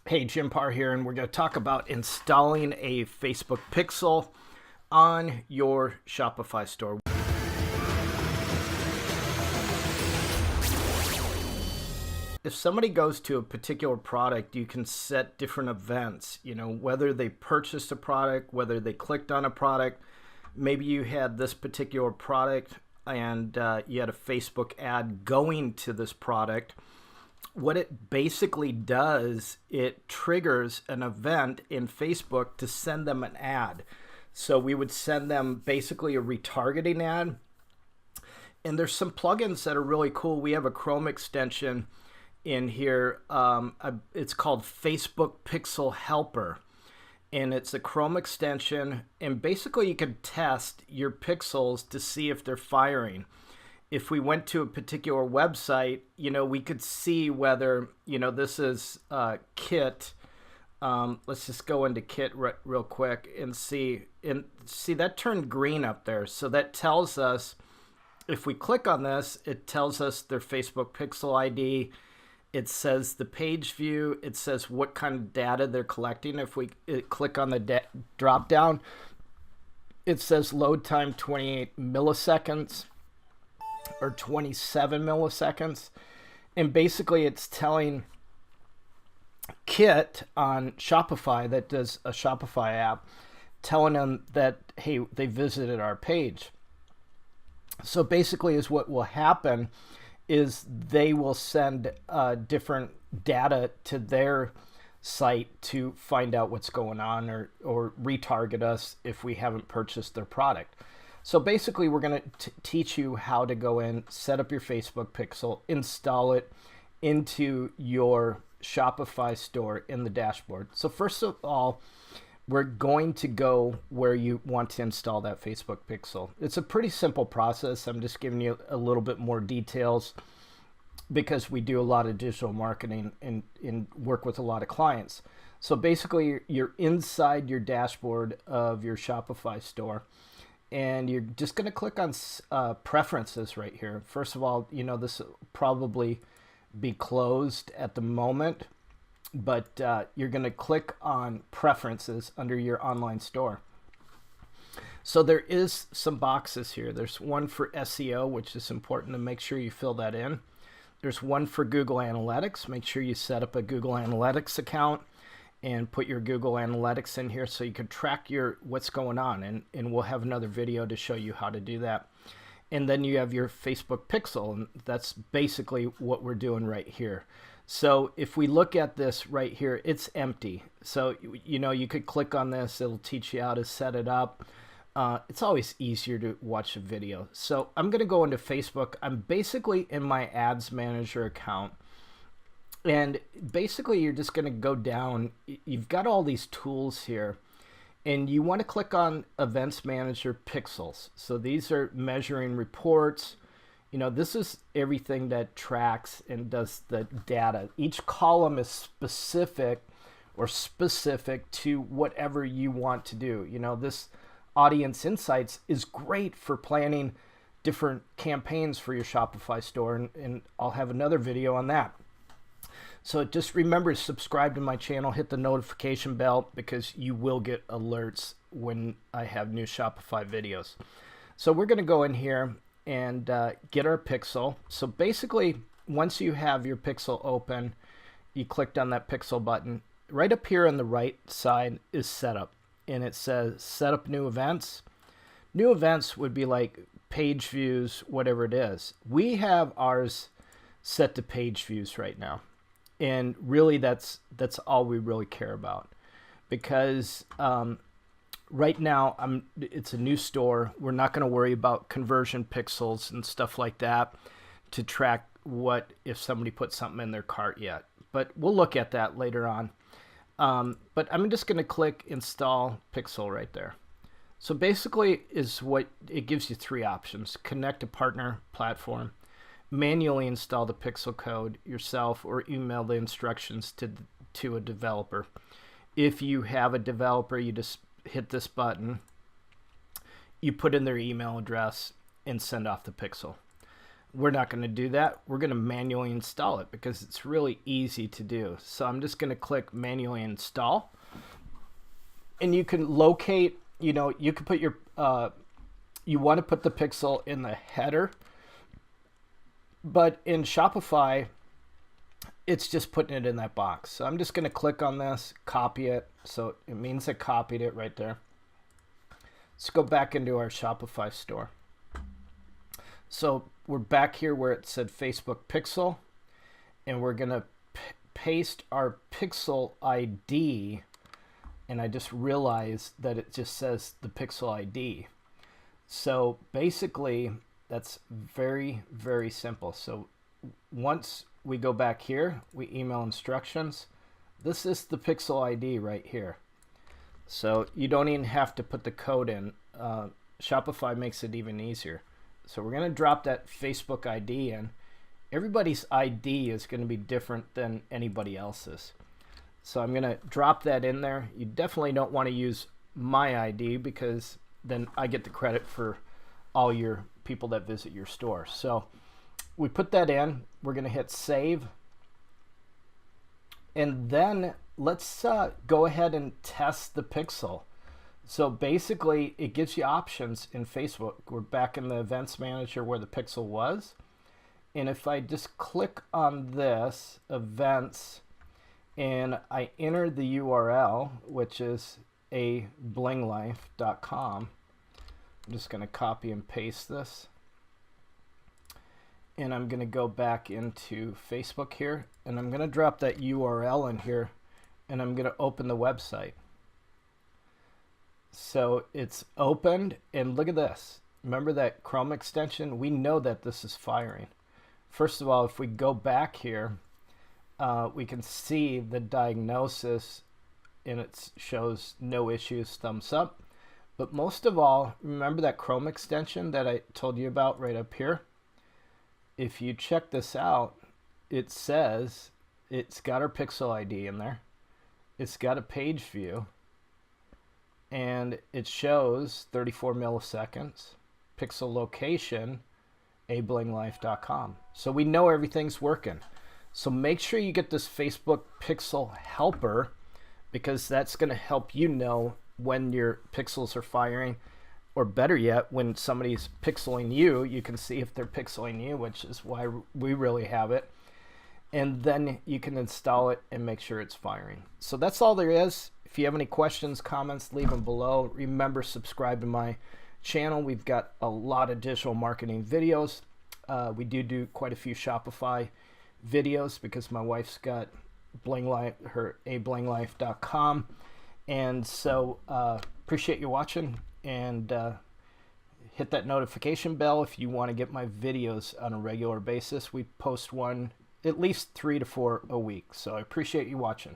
Hey, Jim Parr here, and we're going to talk about installing a Facebook pixel on your Shopify store. If somebody goes to a particular product, you can set different events, whether they purchased a product, whether they clicked on a product. Maybe you had this particular product and you had a Facebook ad going to this product. What it basically does, it triggers an event in Facebook to send them an ad. So we would send them basically a retargeting ad. And there's some plugins that are really cool. We have a Chrome extension in here. It's called Facebook Pixel Helper. And it's a Chrome extension. And basically you can test your pixels to see if they're firing. If we went to a particular website, we could see whether, this is Kit. Let's just go into Kit real quick and see. And see, that turned green up there. So that tells us, if we click on this, it tells us their Facebook pixel ID. It says the page view. It says what kind of data they're collecting. If we click on the drop down, it says load time 28 milliseconds. Or 27 milliseconds. And basically it's telling Kit on Shopify, that does a Shopify app, telling them that, hey, they visited our page. So basically is what will happen is they will send different data to their site to find out what's going on or retarget us if we haven't purchased their product. So basically, we're going to teach you how to go in, set up your Facebook pixel, install it into your Shopify store in the dashboard. So first of all, we're going to go where you want to install that Facebook pixel. It's a pretty simple process. I'm just giving you a little bit more details because we do a lot of digital marketing and work with a lot of clients. So basically, you're inside your dashboard of your Shopify store. And you're just going to click on preferences right here. First of all, this will probably be closed at the moment, but you're going to click on preferences under your online store. So there is some boxes here. There's one for SEO, which is important to make sure you fill that in. There's one for Google Analytics. Make sure you set up a Google Analytics account and put your Google Analytics in here so you can track what's going on. And we'll have another video to show you how to do that. And then you have your Facebook pixel, and that's basically what we're doing right here. So if we look at this right here, it's empty. So, you could click on this. It'll teach you how to set it up. It's always easier to watch a video. So I'm going to go into Facebook. I'm basically in my Ads Manager account. And basically, you're just going to go down. You've got all these tools here. And you want to click on Events Manager Pixels. So these are measuring reports. This is everything that tracks and does the data. Each column is specific to whatever you want to do. This Audience Insights is great for planning different campaigns for your Shopify store. And I'll have another video on that. So just remember to subscribe to my channel, hit the notification bell because you will get alerts when I have new Shopify videos. So we're going to go in here and get our pixel. So basically, once you have your pixel open, you clicked on that pixel button. Right up here on the right side is setup. And it says set up new events. New events would be like page views, whatever it is. We have ours set to page views right now. And really, that's all we really care about, because right now it's a new store. We're not going to worry about conversion pixels and stuff like that to track what if somebody put something in their cart yet. But we'll look at that later on. But I'm just going to click Install Pixel right there. So basically, it gives you three options: connect a partner platform, manually install the pixel code yourself, or email the instructions to a developer. If you have a developer, you just hit this button, you put in their email address, and send off the pixel. we're not going to do that. We're going to manually install it because it's really easy to do. So I'm just going to click manually install. And you can locate, you can put your, you want to put the pixel in the header. But in Shopify, it's just putting it in that box. So I'm just going to click on this, copy it. So it means I copied it right there. Let's go back into our Shopify store. So we're back here where it said Facebook Pixel, and we're going to paste our Pixel ID, and I just realized that it just says the Pixel ID. So basically, that's very, very simple. So once we go back here, we email instructions. This is the Pixel ID right here. So you don't even have to put the code in. Shopify makes it even easier. So we're going to drop that Facebook ID in. Everybody's ID is going to be different than anybody else's. So I'm going to drop that in there. You definitely don't want to use my ID because then I get the credit for all your people that visit your store. So we put that in. We're going to hit save. And then let's go ahead and test the pixel. So basically, it gives you options in Facebook. We're back in the events manager where the pixel was. And if I just click on this, events, and I enter the URL, which is ablinglife.com, I'm just going to copy and paste this. And I'm going to go back into Facebook here, and I'm going to drop that URL in here, and I'm going to open the website. So it's opened, and look at this. Remember that Chrome extension? We know that this is firing. First of all, if we go back here, we can see the diagnosis, and it shows no issues, thumbs up. But most of all, remember that Chrome extension that I told you about right up here? If you check this out, it says it's got our Pixel ID in there. It's got a page view. And it shows 34 milliseconds, pixel location, ablinglife.com. So we know everything's working. So make sure you get this Facebook Pixel Helper, because that's going to help you know when your pixels are firing, or better yet, when somebody's pixeling you, you can see if they're pixeling you, which is why we really have it. And then you can install it and make sure it's firing. So that's all there is. If you have any questions, comments, leave them below. Remember, subscribe to my channel. We've got a lot of digital marketing videos. We do quite a few Shopify videos because my wife's got Bling Life, her ablinglife.com. And so appreciate you watching, and hit that notification bell if you want to get my videos on a regular basis. We post one at least 3 to 4 a week. So I appreciate you watching.